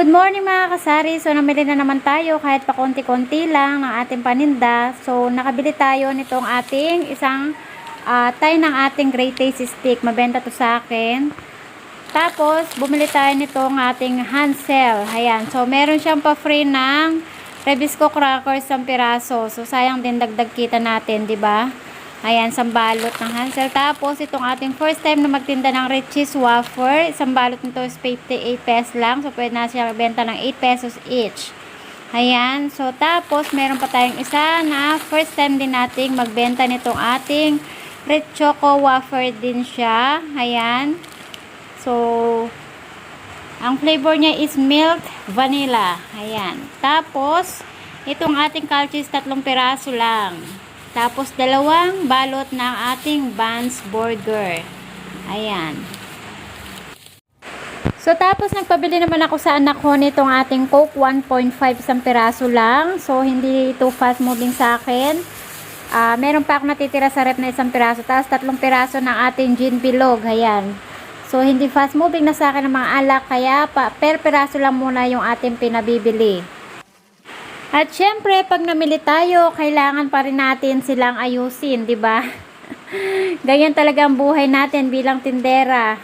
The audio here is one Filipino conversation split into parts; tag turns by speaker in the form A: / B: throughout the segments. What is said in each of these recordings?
A: Good morning mga kasari. So namili na naman tayo kahit pa konti-konti lang ng ating paninda. So nakabili tayo nitong ating isang tie ng ating Great Tasty Stick. Mabenta to sa akin. Tapos bumili tayo nitong ating Hansel. Ayan. So meron siyang pa-free ng Rebisco crackers ng piraso. So sayang din dagdag kita natin, 'di ba? Ayan, isang balot ng Hansel. Tapos, itong ating first time na magtinda ng Richie's wafer. Isang balot nito is 58 pesos lang. So, pwede na siya benta ng 8 pesos each. Ayan. So, tapos, meron pa tayong isa na first time din nating magbenta nitong ating Red Choco wafer din siya. Ayan. So, ang flavor niya is milk vanilla. Ayan. Tapos, itong ating calchis 3 piraso lang. Tapos, 2 balot ng ating Vans Burger. Ayan. So, tapos, nagpabili naman ako sa anak ko nitong ating Coke 1.5 isang piraso lang. So, hindi ito fast moving sa akin. Meron pa ako natitira sa rep na isang piraso. Tapos, 3 piraso ng ating gin bilog. Ayan. So, hindi fast moving na sa akin ng mga alak. Kaya, per piraso lang muna yung ating pinabibili. At syempre, pag namili tayo, kailangan pa rin natin silang ayusin, 'di ba? Ganyan talaga ang buhay natin bilang tindera.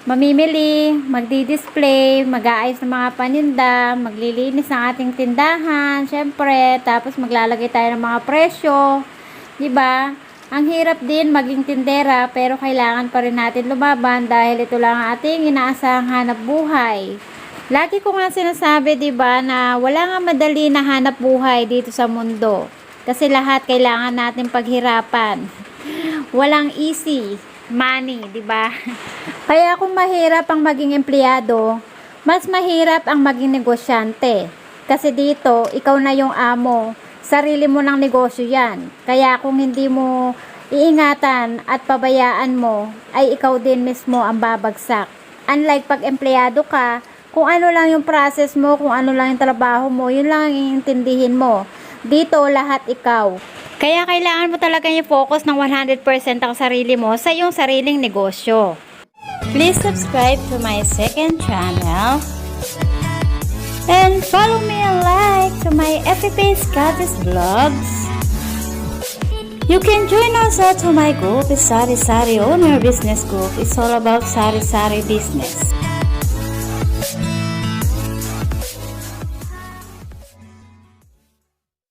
A: Mamimili, magdi-display, mag-aayos ng mga paninda, maglilinis ng ating tindahan, syempre, tapos maglalagay tayo ng mga presyo, 'di ba? Ang hirap din maging tindera, pero kailangan pa rin natin lumaban dahil ito lang ang ating inaasahang hanap buhay. Lagi ko nga sinasabi, 'di ba, na wala nga madali na hanap buhay dito sa mundo. Kasi lahat kailangan natin paghirapan. Walang easy money, 'di ba? Kaya kung mahirap ang maging empleyado, mas mahirap ang maging negosyante. Kasi dito, ikaw na yung amo. Sarili mo ng negosyo 'yan. Kaya kung hindi mo iingatan at pabayaan mo, ay ikaw din mismo ang babagsak. Unlike pag empleyado ka, kung ano lang yung process mo, kung ano lang yung trabaho mo, yun lang ang iintindihin mo. Dito, lahat ikaw. Kaya kailangan mo talaga yung focus ng 100% ang sarili mo sa iyong sariling negosyo. Please subscribe to my second channel. And follow me and like to my FB page, Goddess Vlogs. You can join also to my group, Sari Sari Owner Business Group. It's all about Sari Sari business.